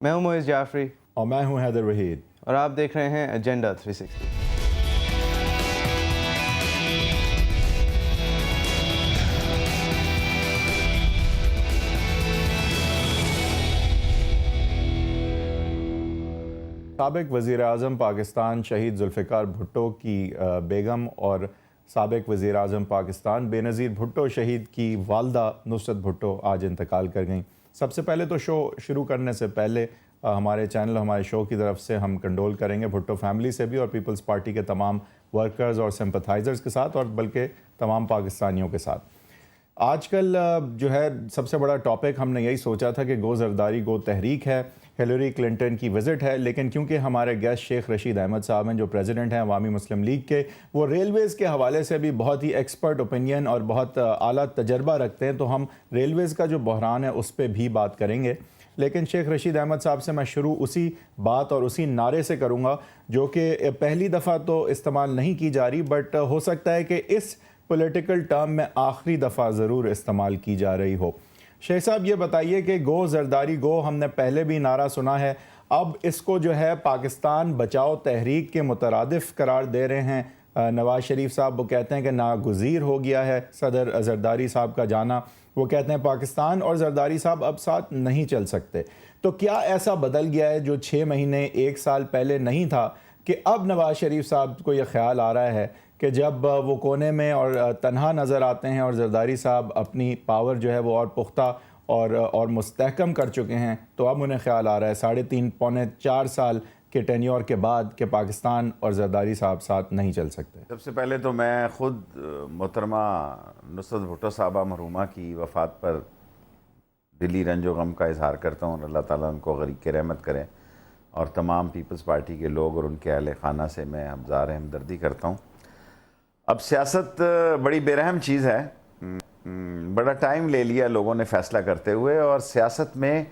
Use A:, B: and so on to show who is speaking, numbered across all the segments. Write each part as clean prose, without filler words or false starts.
A: میں ہوں معیز جعفری
B: اور میں ہوں حیدر وحید،
A: اور آپ دیکھ رہے ہیں ایجنڈا 360۔
B: سابق وزیر اعظم پاکستان شہید ذوالفقار بھٹو کی بیگم اور سابق وزیر اعظم پاکستان بے نظیر بھٹو شہید کی والدہ نصرت بھٹو آج انتقال کر گئیں۔ سب سے پہلے تو شو شروع کرنے سے پہلے ہمارے چینل ہمارے شو کی طرف سے ہم کنڈول کریں گے بھٹو فیملی سے بھی اور پیپلز پارٹی کے تمام ورکرز اور سمپتھائزرز کے ساتھ، اور بلکہ تمام پاکستانیوں کے ساتھ۔ آج کل جو ہے سب سے بڑا ٹاپک ہم نے یہی سوچا تھا کہ گو زرداری گو تحریک ہے، ہیلری کلنٹن کی وزٹ ہے، لیکن کیونکہ ہمارے گیسٹ شیخ رشید احمد صاحب ہیں جو پریزیڈنٹ ہیں عوامی مسلم لیگ کے، وہ ریلویز کے حوالے سے بھی بہت ہی ایکسپرٹ اوپینین اور بہت اعلیٰ تجربہ رکھتے ہیں، تو ہم ریلویز کا جو بحران ہے اس پہ بھی بات کریں گے۔ لیکن شیخ رشید احمد صاحب سے میں شروع اسی بات اور اسی نعرے سے کروں گا جو کہ پہلی دفعہ تو استعمال نہیں کی جا رہی، بٹ ہو سکتا ہے کہ اس پولیٹیکل ٹرم میں آخری دفعہ ضرور استعمال کی جا رہی ہو۔ شیخ صاحب یہ بتائیے کہ گو زرداری گو ہم نے پہلے بھی نعرہ سنا ہے، اب اس کو جو ہے پاکستان بچاؤ تحریک کے مترادف قرار دے رہے ہیں نواز شریف صاحب۔ وہ کہتے ہیں کہ ناگزیر ہو گیا ہے صدر زرداری صاحب کا جانا، وہ کہتے ہیں پاکستان اور زرداری صاحب اب ساتھ نہیں چل سکتے۔ تو کیا ایسا بدل گیا ہے جو 6 مہینے 1 سال پہلے نہیں تھا کہ اب نواز شریف صاحب کو یہ خیال آ رہا ہے کہ جب وہ کونے میں اور تنہا نظر آتے ہیں اور زرداری صاحب اپنی پاور جو ہے وہ اور پختہ اور مستحکم کر چکے ہیں، تو اب انہیں خیال آ رہا ہے 3.5 پونے 4 سال کے ٹینیور کے بعد کہ پاکستان اور زرداری صاحب ساتھ نہیں چل سکتے؟
C: سب سے پہلے تو میں خود محترمہ نصرت بھٹو صاحبہ مرحومہ کی وفات پر دلی رنج و غم کا اظہار کرتا ہوں، اور اللہ تعالیٰ ان کو غریق رحمت کرے، اور تمام پیپلز پارٹی کے لوگ اور ان کے اہل خانہ سے میں ہمزار ہمدردی کرتا ہوں۔ اب سیاست بڑی بے رحم چیز ہے، بڑا ٹائم لے لیا لوگوں نے فیصلہ کرتے ہوئے، اور سیاست میں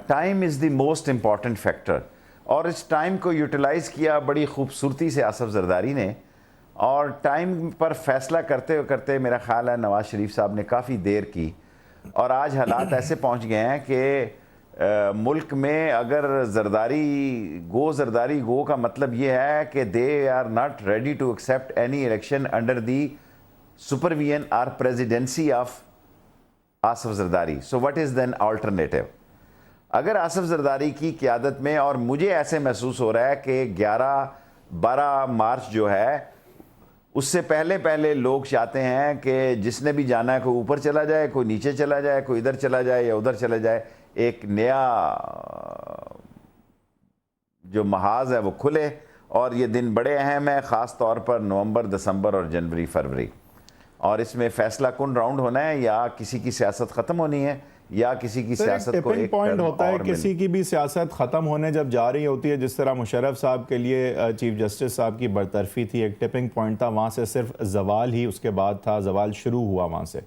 C: time is the most important factor, اور اس ٹائم کو یوٹیلائز کیا بڑی خوبصورتی سے آصف زرداری نے، اور ٹائم پر فیصلہ کرتے کرتے میرا خیال ہے نواز شریف صاحب نے کافی دیر کی، اور آج حالات ایسے پہنچ گئے ہیں کہ ملک میں اگر زرداری گو کا مطلب یہ ہے کہ they are not ready to accept any election under the supervision اور presidency of Asif Zardari. So what is then alternative? اگر آصف زرداری کی قیادت میں، اور مجھے ایسے محسوس ہو رہا ہے کہ 11-12 مارچ جو ہے اس سے پہلے لوگ چاہتے ہیں کہ جس نے بھی جانا ہے کوئی اوپر چلا جائے، کوئی نیچے چلا جائے، کوئی ادھر چلا جائے یا ادھر چلا جائے، ایک نیا جو محاذ ہے وہ کھلے، اور یہ دن بڑے اہم ہیں، خاص طور پر نومبر، دسمبر اور جنوری فروری، اور اس میں فیصلہ کن راؤنڈ ہونا ہے، یا کسی کی سیاست ختم ہونی ہے یا کسی کی سیاست کو
B: ٹپنگ پوائنٹ ہوتا ہے، کسی کی بھی سیاست ختم ہونے جب جا رہی ہوتی ہے، جس طرح مشرف صاحب کے لیے چیف جسٹس صاحب کی برطرفی تھی، ایک ٹپنگ پوائنٹ تھا، وہاں سے صرف زوال ہی اس کے بعد تھا، زوال شروع ہوا وہاں سے۔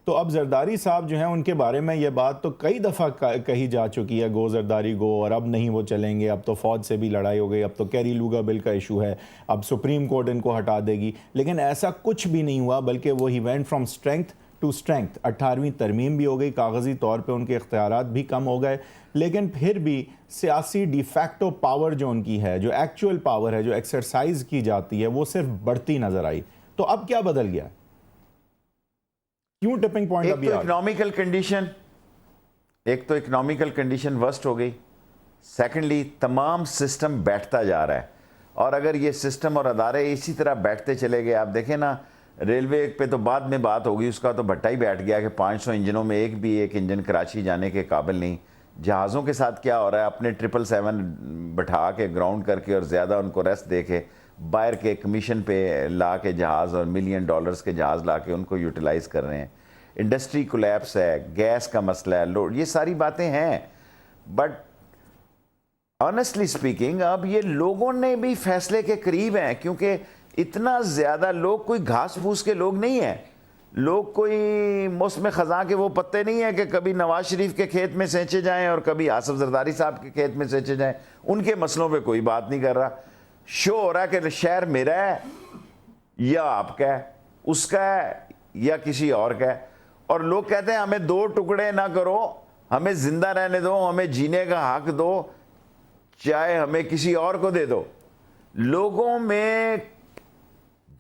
B: تو اب زرداری صاحب جو ہیں ان کے بارے میں یہ بات تو کئی دفعہ کہی جا چکی ہے، گو زرداری گو، اور اب نہیں وہ چلیں گے، اب تو فوج سے بھی لڑائی ہو گئی، اب تو کیری لوگا بل کا ایشو ہے، اب سپریم کورٹ ان کو ہٹا دے گی، لیکن ایسا کچھ بھی نہیں ہوا، بلکہ وہ ہی went from strength to strength. 18ویں ترمیم بھی ہو گئی، کاغذی طور پہ ان کے اختیارات بھی کم ہو گئے، لیکن پھر بھی سیاسی ڈی فیکٹو پاور جو ان کی ہے، جو ایکچول پاور ہے، جو ایکسرسائز کی جاتی ہے، وہ صرف بڑھتی نظر آئی۔ تو اب کیا بدل گیا؟ کیوں ٹپنگ پوائنٹ ابھی
C: ایک تو اکنامیکل کنڈیشن ورسٹ ہو گئی، سیکنڈلی تمام سسٹم بیٹھتا جا رہا ہے، اور اگر یہ سسٹم اور ادارے اسی طرح بیٹھتے چلے گئے، آپ دیکھیں نا ریلوے پہ تو بعد میں بات ہوگی، اس کا تو بھٹا ہی بیٹھ گیا کہ 500 انجنوں میں ایک انجن کراچی جانے کے قابل نہیں۔ جہازوں کے ساتھ کیا ہو رہا ہے، اپنے 777 بٹھا کے گراؤنڈ کر کے اور زیادہ ان کو ریسٹ دے کے باہر کے کمیشن پہ لا کے جہاز، اور $1 ملین کے جہاز لا کے ان کو یوٹیلائز کر رہے ہیں۔ انڈسٹری کولیپس ہے، گیس کا مسئلہ ہے، لوڈ، یہ ساری باتیں ہیں، بٹ آنیسٹلی سپیکنگ اب یہ لوگوں نے بھی فیصلے کے قریب ہیں، کیونکہ اتنا زیادہ لوگ کوئی گھاس پھوس کے لوگ نہیں ہیں، لوگ کوئی موسم خزاں کے وہ پتے نہیں ہیں کہ کبھی نواز شریف کے کھیت میں سینچے جائیں اور کبھی آصف زرداری صاحب کے کھیت میں سینچے جائیں، ان کے مسئلوں پہ کوئی بات نہیں کر رہا۔ شو ہو رہا ہے کہ شہر میرا ہے یا آپ کا ہے، اس کا ہے یا کسی اور کا ہے، اور لوگ کہتے ہیں ہمیں 2 ٹکڑے نہ کرو، ہمیں زندہ رہنے دو, ہمیں جینے کا حق دو, چاہے ہمیں کسی اور کو دے دو. لوگوں میں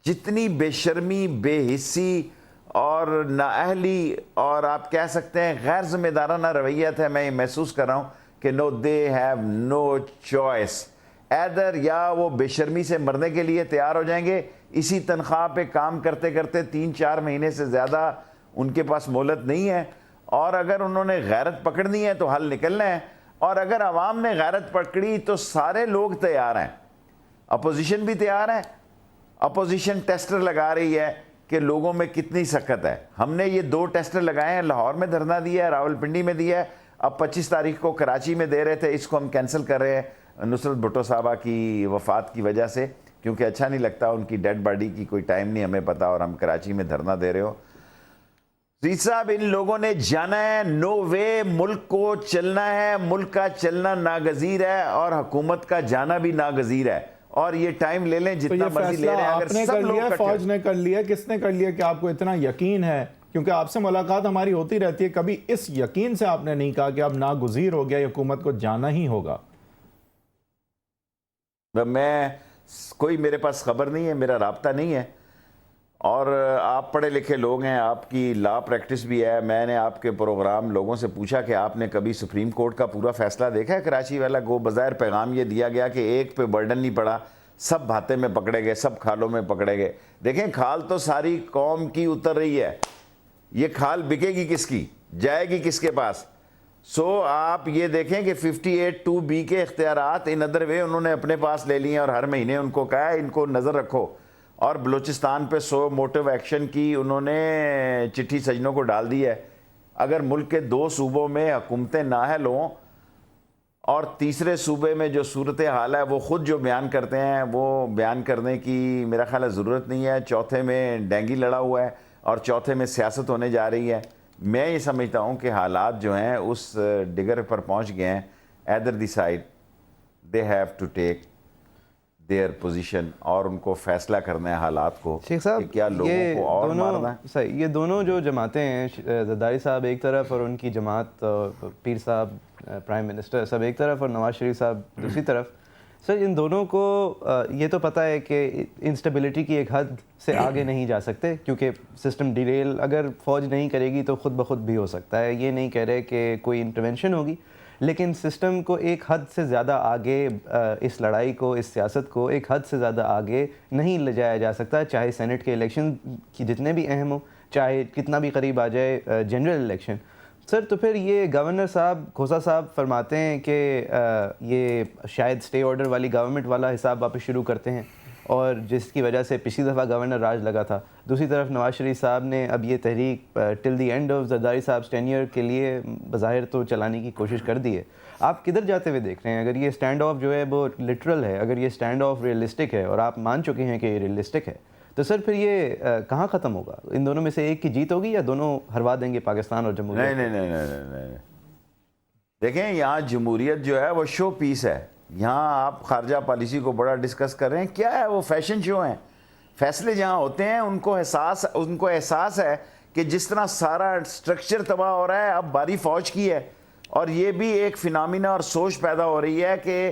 C: جتنی بے شرمی, بے حسی اور نااہلی اور آپ کہہ سکتے ہیں غیر ذمہ دارانہ رویت ہے, میں یہ محسوس کر رہا ہوں کہ no they have no choice, either یا وہ بے شرمی سے مرنے کے لیے تیار ہو جائیں گے, اسی تنخواہ پہ کام کرتے کرتے 3-4 مہینے سے زیادہ ان کے پاس مہلت نہیں ہے, اور اگر انہوں نے غیرت پکڑنی ہے تو حل نکلنا ہے, اور اگر عوام نے غیرت پکڑی تو سارے لوگ تیار ہیں, اپوزیشن بھی تیار ہے. اپوزیشن ٹیسٹر لگا رہی ہے کہ لوگوں میں کتنی سخت ہے. ہم نے یہ 2 ٹیسٹر لگائے ہیں, لاہور میں دھرنا دیا ہے, راول پنڈی میں دیا ہے, اب 25 تاریخ کو کراچی میں دے رہے تھے, اس کو ہم کینسل کر رہے ہیں نصرت بھٹو صاحبہ کی وفات کی وجہ سے, کیونکہ اچھا نہیں لگتا ان کی ڈیڈ باڈی کی کوئی ٹائم نہیں ہمیں پتا, اور ہم کراچی میں دھرنا دے رہے ہو. زید صاحب, ان لوگوں نے جانا ہے, نو وے, ملک کو چلنا ہے, ملک کا چلنا ناگزیر ہے اور حکومت کا جانا بھی ناگزیر ہے, اور یہ ٹائم لے لیں جتنا مرضی لے رہے ہیں.
B: آپ نے کر لیا, فوج نے کر لیا, کس نے کر لیا کہ آپ کو اتنا یقین ہے؟ کیونکہ آپ سے ملاقات ہماری ہوتی رہتی ہے, کبھی اس یقین سے آپ نے نہیں کہا کہ اب ناگزیر ہو گیا, حکومت کو جانا ہی ہوگا.
C: میں کوئی میرے پاس خبر نہیں ہے, میرا رابطہ نہیں ہے, اور آپ پڑھے لکھے لوگ ہیں, آپ کی لا پریکٹس بھی ہے. میں نے آپ کے پروگرام لوگوں سے پوچھا کہ آپ نے کبھی سپریم کورٹ کا پورا فیصلہ دیکھا ہے کراچی والا؟ گو بظاہر پیغام یہ دیا گیا کہ ایک پہ برڈن نہیں پڑا, سب بھاتے میں پکڑے گئے, سب کھالوں میں پکڑے گئے. دیکھیں کھال تو ساری قوم کی اتر رہی ہے, یہ کھال بکے گی کس کی, جائے گی کس کے پاس؟ سو آپ یہ دیکھیں کہ 58(2)B کے اختیارات ان ادر وے انہوں نے اپنے پاس لے لیے ہیں, اور ہر مہینے ان کو کہا ہے ان کو نظر رکھو, اور بلوچستان پہ 100 موٹو ایکشن کی انہوں نے چٹھی سجنوں کو ڈال دی ہے. اگر ملک کے 2 صوبوں میں حکومتیں نااہل ہوں اور تیسرے صوبے میں جو صورتحال ہے وہ خود جو بیان کرتے ہیں وہ بیان کرنے کی میرا خیال ہے ضرورت نہیں ہے, چوتھے میں ڈینگی لڑا ہوا ہے اور چوتھے میں سیاست ہونے جا رہی ہے. میں یہ سمجھتا ہوں کہ حالات جو ہیں اس ڈگر پر پہنچ گئے ہیں, either the side they have to take their position, اور ان کو فیصلہ کرنا ہے حالات کو
A: شیخ صاحب,
C: کہ کیا لوگوں کو اور مارنا ہے.
A: صحیح, یہ دونوں جو جماعتیں ہیں, زرداری صاحب ایک طرف اور ان کی جماعت پیر صاحب پرائم منسٹر سب ایک طرف اور نواز شریف صاحب دوسری طرف, سر ان دونوں کو یہ تو پتہ ہے کہ انسٹیبلٹی کی ایک حد سے آگے نہیں جا سکتے, کیونکہ سسٹم ڈیریل اگر فوج نہیں کرے گی تو خود بخود بھی ہو سکتا ہے. یہ نہیں کہہ رہے کہ کوئی انٹرونشن ہوگی, لیکن سسٹم کو ایک حد سے زیادہ آگے, اس لڑائی کو, اس سیاست کو ایک حد سے زیادہ آگے نہیں لے جایا جا سکتا, چاہے سینٹ کے الیکشن کی جتنے بھی اہم ہوں, چاہے کتنا بھی قریب آ جائے جنرل الیکشن. سر تو پھر یہ گورنر صاحب, کھوسا صاحب فرماتے ہیں کہ یہ شاید سٹے آرڈر والی گورنمنٹ والا حساب واپس شروع کرتے ہیں, اور جس کی وجہ سے پچھلی دفعہ گورنر راج لگا تھا. دوسری طرف نواز شریف صاحب نے اب یہ تحریک ٹل دی اینڈ آف زرداری صاحب ٹینیئر کے لیے بظاہر تو چلانے کی کوشش کر دی ہے. آپ کدھر جاتے ہوئے دیکھ رہے ہیں؟ اگر یہ اسٹینڈ آف جو ہے وہ لٹرل ہے, اگر یہ اسٹینڈ آف ریئلسٹک ہے, اور آپ مان چکے ہیں کہ یہ ریئلسٹک ہے, تو سر پھر یہ کہاں ختم ہوگا؟ ان دونوں میں سے ایک کی جیت ہوگی یا دونوں ہروا دیں گے پاکستان اور جمہوریت؟
C: نہیں. دیکھیں یہاں جمہوریت جو ہے وہ شو پیس ہے. یہاں آپ خارجہ پالیسی کو بڑا ڈسکس کر رہے ہیں, کیا ہے وہ فیشن شو ہیں. فیصلے جہاں ہوتے ہیں ان کو احساس ہے کہ جس طرح سارا سٹرکچر تباہ ہو رہا ہے, اب باری فوج کی ہے, اور یہ بھی ایک فنامنا اور سوچ پیدا ہو رہی ہے کہ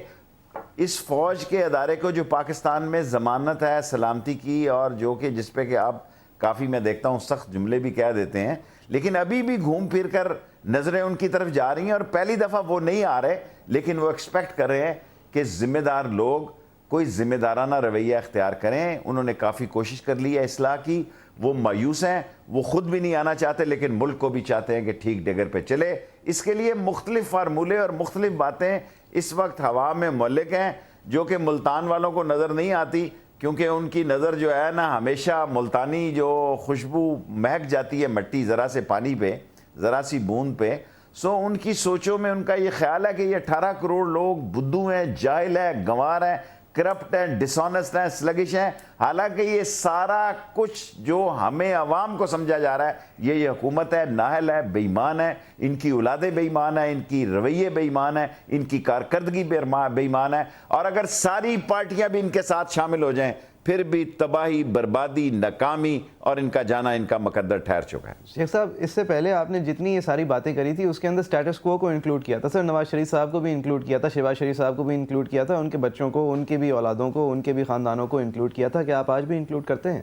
C: اس فوج کے ادارے کو جو پاکستان میں ضمانت ہے سلامتی کی, اور جو کہ جس پہ کہ آپ کافی میں دیکھتا ہوں سخت جملے بھی کہہ دیتے ہیں, لیکن ابھی بھی گھوم پھر کر نظریں ان کی طرف جا رہی ہیں, اور پہلی دفعہ وہ نہیں آ رہے, لیکن وہ ایکسپیکٹ کر رہے ہیں کہ ذمہ دار لوگ کوئی ذمہ دارانہ رویہ اختیار کریں. انہوں نے کافی کوشش کر لی ہے اصلاح کی, وہ مایوس ہیں, وہ خود بھی نہیں آنا چاہتے, لیکن ملک کو بھی چاہتے ہیں کہ ٹھیک ڈگر پہ چلے. اس کے لیے مختلف فارمولے اور مختلف باتیں اس وقت ہوا میں مہلک ہیں, جو کہ ملتان والوں کو نظر نہیں آتی, کیونکہ ان کی نظر جو ہے نا ہمیشہ ملتانی جو خوشبو مہک جاتی ہے مٹی ذرا سے پانی پہ, ذرا سی بوند پہ, سو ان کی سوچوں میں ان کا یہ خیال ہے کہ یہ 18 کروڑ لوگ بدھو ہیں, جاہل ہیں, گنوار ہیں, کرپٹ ہیں, ڈس آنیسٹ ہیں, سلگش ہیں. حالانکہ یہ سارا کچھ جو ہمیں عوام کو سمجھا جا رہا ہے یہ حکومت ہے, نااہل ہے, بے ایمان ہے, ان کی اولادیں بے ایمان ہیں, ان کی رویے بے ایمان ہیں, ان کی کارکردگی بے ایمان ہے, اور اگر ساری پارٹیاں بھی ان کے ساتھ شامل ہو جائیں پھر بھی تباہی، بربادی، ناکامی اور ان کا جانا ان کا مقدر ٹھہر چکا ہے۔
A: شیخ صاحب اس سے پہلے آپ نے جتنی یہ ساری باتیں کری تھی اس کے اندر سٹیٹس کو انکلوڈ کیا تھا سر، نواز شریف صاحب کو بھی انکلوڈ کیا تھا، شہباز شریف صاحب کو بھی انکلوڈ کیا تھا، ان کے بچوں کو، ان کے بھی اولادوں کو، ان کے بھی خاندانوں کو انکلوڈ کیا تھا، کہ آپ آج بھی انکلوڈ کرتے ہیں؟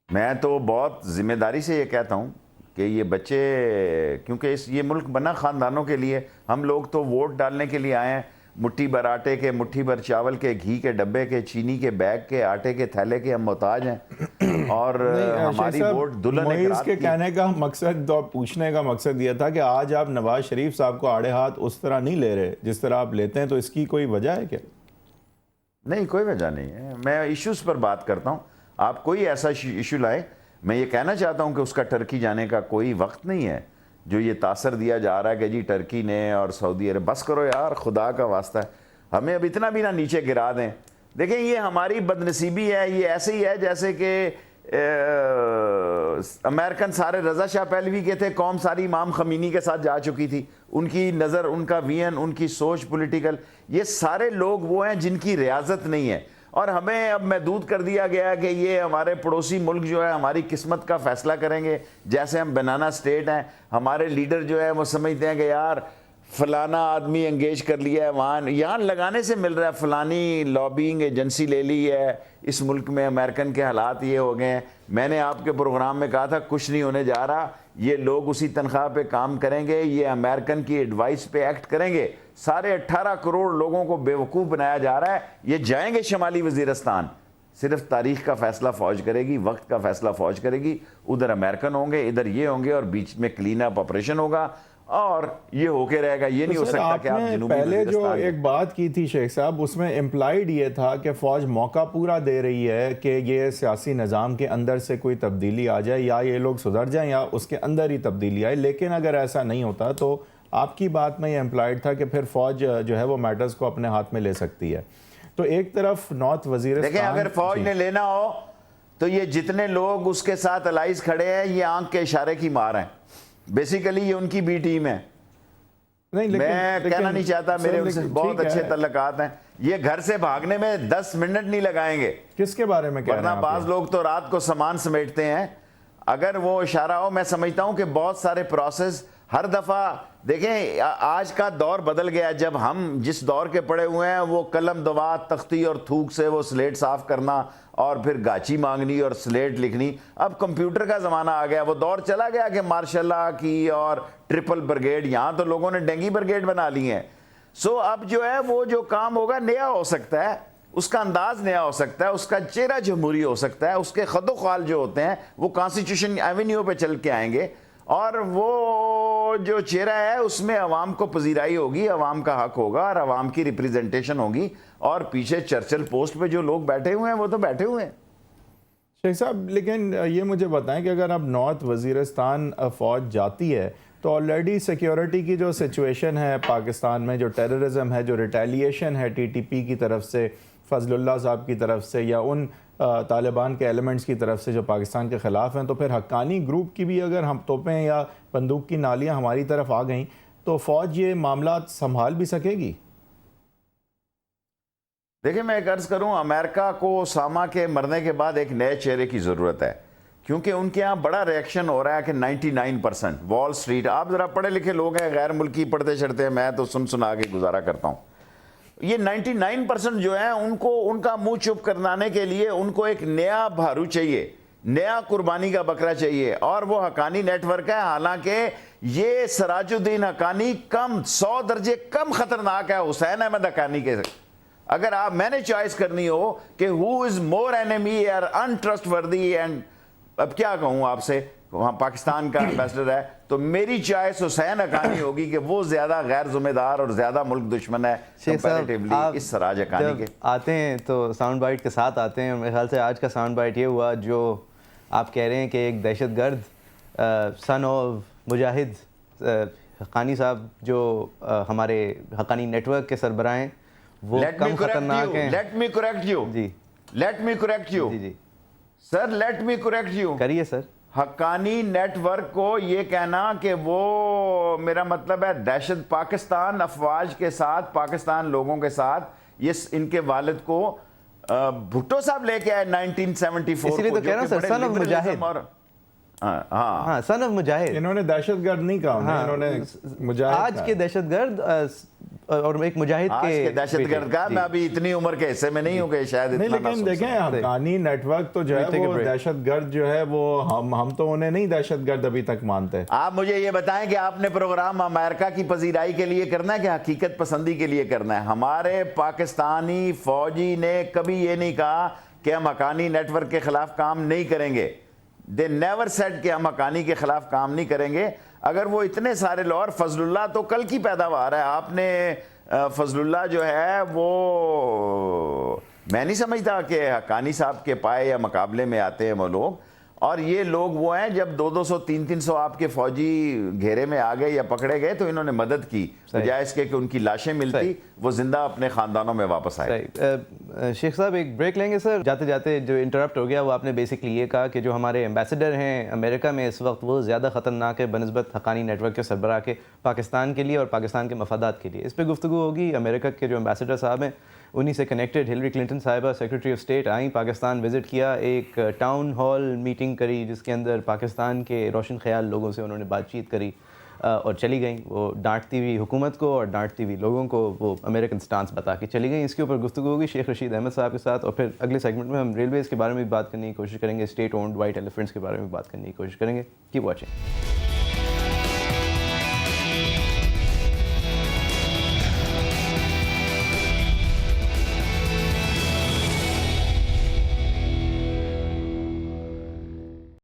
C: میں تو بہت ذمہ داری سے یہ کہتا ہوں کہ یہ بچے، کیونکہ یہ ملک بنا خاندانوں کے لیے، ہم لوگ تو ووٹ ڈالنے کے لیے آئے ہیں، مٹھی بھر آٹے کے، مٹھی بھر چاول کے، گھی کے ڈبے کے، چینی کے بیگ کے، آٹے کے تھیلے کے ہم محتاج ہیں، اور ہماری ووٹ دلہن ایک رات
B: کے کہنے کا مقصد تو پوچھنے کا مقصد یہ تھا کہ آج آپ نواز شریف صاحب کو آڑے ہاتھ اس طرح نہیں لے رہے جس طرح آپ لیتے ہیں، تو اس کی کوئی وجہ ہے کیا؟
C: نہیں، کوئی وجہ نہیں ہے، میں ایشوز پر بات کرتا ہوں، آپ کوئی ایسا ایشو لائیں۔ میں یہ کہنا چاہتا ہوں کہ اس کا ٹرکی جانے کا کوئی وقت نہیں ہے، جو یہ تاثر دیا جا رہا ہے کہ جی ٹرکی نے اور سعودی عرب، بس کرو یار، خدا کا واسطہ ہے، ہمیں اب اتنا بھی نہ نیچے گرا دیں۔ دیکھیں یہ ہماری بدنصیبی ہے، یہ ایسے ہی ہے جیسے کہ امریکن سارے رضا شاہ پہلوی کے تھے، قوم ساری امام خمینی کے ساتھ جا چکی تھی، ان کی نظر، ان کا وین، ان کی سوچ پولیٹیکل، یہ سارے لوگ وہ ہیں جن کی ریاضت نہیں ہے، اور ہمیں اب محدود کر دیا گیا کہ یہ ہمارے پڑوسی ملک جو ہے ہماری قسمت کا فیصلہ کریں گے، جیسے ہم بنانا سٹیٹ ہیں، ہمارے لیڈر جو ہے وہ سمجھتے ہیں کہ یار فلانا آدمی انگیج کر لیا ہے وہاں، یہاں لگانے سے مل رہا ہے، فلانی لابینگ ایجنسی لے لی ہے، اس ملک میں امریکن کے حالات یہ ہو گئے ہیں۔ میں نے آپ کے پروگرام میں کہا تھا کچھ نہیں ہونے جا رہا، یہ لوگ اسی تنخواہ پہ کام کریں گے، یہ امریکن کی ایڈوائس پہ ایکٹ کریں گے، سارے 18 کروڑ لوگوں کو بیوقوف بنایا جا رہا ہے، یہ جائیں گے شمالی وزیرستان، صرف تاریخ کا فیصلہ فوج کرے گی، وقت کا فیصلہ فوج کرے گی، ادھر امریکن ہوں گے، ادھر یہ ہوں گے، اور بیچ میں کلین اپ آپریشن ہوگا، اور یہ ہو کے رہے گا۔ یہ نہیں ہو سکتا کہ آپ جنوبی
B: پہلے جو
C: وزیرستان
B: ایک بات کی تھی شیخ صاحب، اس میں امپلائیڈ یہ تھا کہ فوج موقع پورا دے رہی ہے کہ یہ سیاسی نظام کے اندر سے کوئی تبدیلی آ جائے، یا یہ لوگ سدھر جائیں یا اس کے اندر ہی تبدیلی آئے، لیکن اگر ایسا نہیں ہوتا تو آپ کی بات میں یہ امپلائیڈ تھا کہ پھر فوج جو ہے وہ میٹرز کو اپنے ہاتھ میں لے سکتی ہے۔ تو ایک طرف نارتھ وزیرستان،
C: دیکھیں اگر فوج نے لینا ہو تو یہ جتنے لوگ اس کے ساتھ الائز کھڑے ہیں یہ آنکھ کے اشارے کی مار ہیں، بیسیکلی یہ ان کی بی ٹیم ہے۔ میں کہنا نہیں چاہتا، میرے ان سے بہت اچھے تعلقات ہیں، یہ گھر سے بھاگنے میں 10 منٹ نہیں لگائیں گے۔
B: کس کے بارے میں کہہ رہے ہیں
C: ورنہ بعض لوگ تو رات کو سامان سمیٹتے ہیں، اگر وہ اشارہ ہو، میں سمجھتا ہوں کہ بہت سارے پروسیس ہر دفعہ، دیکھیں آج کا دور بدل گیا، جب ہم جس دور کے پڑے ہوئے ہیں وہ قلم دوات تختی اور تھوک سے وہ سلیٹ صاف کرنا اور پھر گاچی مانگنی اور سلیٹ لکھنی، اب کمپیوٹر کا زمانہ آ گیا، وہ دور چلا گیا کہ مارشل اللہ کی اور ٹرپل بریگیڈ، یہاں تو لوگوں نے ڈینگی بریگیڈ بنا لی ہیں۔ سو اب جو ہے وہ جو کام ہوگا نیا ہو سکتا ہے، اس کا انداز نیا ہو سکتا ہے، اس کا چہرہ جمہوری ہو سکتا ہے، اس کے خد و خال جو ہوتے ہیں وہ کانسٹیٹیوشن ایونیو پہ چل کے آئیں گے، اور وہ جو چہرہ ہے اس میں عوام کو پذیرائی ہوگی، عوام کا حق ہوگا اور عوام کی ریپریزنٹیشن ہوگی، اور پیچھے چرچل پوسٹ پہ جو لوگ بیٹھے ہوئے ہیں وہ تو بیٹھے ہوئے ہیں۔
B: شیخ صاحب لیکن یہ مجھے بتائیں کہ اگر اب نارتھ وزیرستان فوج جاتی ہے تو آلریڈی سیکیورٹی کی جو سچویشن ہے پاکستان میں، جو ٹیررزم ہے، جو ریٹیلیشن ہے ٹی ٹی پی کی طرف سے، فضل اللہ صاحب کی طرف سے، یا ان طالبان کے ایلیمنٹس کی طرف سے جو پاکستان کے خلاف ہیں، تو پھر حقانی گروپ کی بھی اگر ہم توپیں یا بندوق کی نالیاں ہماری طرف آ گئیں تو فوج یہ معاملات سنبھال بھی سکے گی؟
C: دیکھیں میں ایک عرض کروں، امریکہ کو اسامہ کے مرنے کے بعد ایک نئے چہرے کی ضرورت ہے، کیونکہ ان کے ہاں بڑا ریئیکشن ہو رہا ہے کہ 99% وال سٹریٹ، آپ ذرا پڑھے لکھے لوگ ہیں، غیر ملکی پڑھتے چڑھتے ہیں، میں تو سنا کے گزارا کرتا ہوں، یہ 99% جو ہیں ان کا منہ چپ کروانے کے لیے ان کو ایک نیا بھارو چاہیے، نیا قربانی کا بکرا چاہیے، اور وہ حقانی نیٹ ورک ہے۔ حالانکہ یہ سراج الدین حقانی 100 درجے کم خطرناک ہے حسین احمد حقانی کے۔ اگر میں نے چوائس کرنی ہو کہ who is more enemy or untrustworthy، and اب کیا کہوں آپ سے، وہاں پاکستان کا ایمبیسڈر ہے، تو میری چوائس حسین حقانی ہوگی کہ وہ زیادہ غیر ذمہ دار اور زیادہ ملک دشمن ہے کمپیریٹیولی اس سراج حقانی کے۔
A: آتے ہیں تو ساؤنڈ بائٹ کے ساتھ آتے ہیں، میرے خیال سے آج کا ساؤنڈ بائٹ یہ ہوا جو آپ کہہ رہے ہیں کہ ایک دہشت گرد سن آف مجاہد حقانی صاحب جو ہمارے حقانی نیٹ ورک کے سربراہ ہیں، وہ کم خطرناک ہیں۔
C: لیٹ می کریکٹ یو،
A: جی
C: لیٹ می کریکٹ یو
A: جی جی
C: sir, let me correct you,
A: کریے سر۔
C: حقانی نیٹ ورک کو یہ کہنا کہ وہ، میرا مطلب ہے دہشت پاکستان افواج کے ساتھ، پاکستان لوگوں کے ساتھ، یہ ان کے والد کو بھٹو صاحب لے کے آئے 1974
A: اسی لیے تو کہہ رہا ہوں سر، son of مجاہد.
C: ہاں
A: سن آف مجاہد.
B: انہوں نے دہشت گرد نہیں کہا انہیں، انہوں نے مجاہد
A: آج کے دہشت گرد اور ایک مجاہد
C: آج کے دہشت گرد کا. میں ابھی اتنی عمر کے حصے میں نہیں ہوں کہ شاید
B: نہیں،
C: اتنا نہ
B: لیکن
C: سن
B: دیکھیں حقانی نیٹ ورک تو جو ہے وہ دہشت گرد جو ہے وہ ہم تو انہیں نہیں دہشت گرد ابھی تک مانتے.
C: آپ مجھے یہ بتائیں کہ آپ نے پروگرام امریکہ کی پذیرائی کے لیے کرنا ہے کہ حقیقت پسندی کے لیے کرنا ہے؟ ہمارے پاکستانی فوجی نے کبھی یہ نہیں کہا کہ ہم حقانی نیٹ ورک کے خلاف کام نہیں کریں گے. دے نیور سیڈ کہ ہم حقانی کے خلاف کام نہیں کریں گے. اگر وہ اتنے سارے لوگ، اور فضل اللہ تو کل کی پیداوار ہے. آپ نے فضل اللہ جو ہے وہ میں نہیں سمجھتا کہ حقانی صاحب کے پائے یا مقابلے میں آتے ہیں وہ لوگ. اور یہ لوگ وہ ہیں جب 200 300 آپ کے فوجی گھیرے میں آ گئے یا پکڑے گئے تو انہوں نے مدد کی، بجائے اس کے کہ ان کی لاشیں ملتی وہ زندہ اپنے خاندانوں میں واپس آئے.
A: شیخ صاحب ایک بریک لیں گے سر. جاتے جاتے جو انٹرپٹ ہو گیا وہ آپ نے بیسکلی یہ کہا کہ جو ہمارے ایمبیسڈر ہیں امریکہ میں اس وقت وہ زیادہ خطرناک ہے بنسبت حقانی نیٹ ورک کے سربراہ کے پاکستان کے لیے اور پاکستان کے مفادات کے لیے. اس پہ گفتگو ہوگی. امریکہ کے جو ایمبیسڈر صاحب ہیں انہی سے کنیکٹڈ ہلری کلنٹن صاحبہ سیکرٹری آف اسٹیٹ آئیں پاکستان وزٹ کیا، ایک ٹاؤن ہال میٹنگ کری جس کے اندر پاکستان کے روشن خیال لوگوں سے انہوں نے بات چیت کری اور چلی گئیں. وہ ڈانٹتی ہوئی حکومت کو اور ڈانٹتی ہوئی لوگوں کو وہ امریکن سٹانس بتا کے چلی گئیں. اس کے اوپر گفتگو ہوگی شیخ رشید احمد صاحب کے ساتھ، اور پھر اگلے سیگمنٹ میں ہم ریلویز کے بارے میں بھی بات کرنے کی کوشش کریں گے، اسٹیٹ اونڈ وائٹ ایلیفنٹس کے بارے میں بھی بات کرنے کی کوشش کریں گے. Keep watching.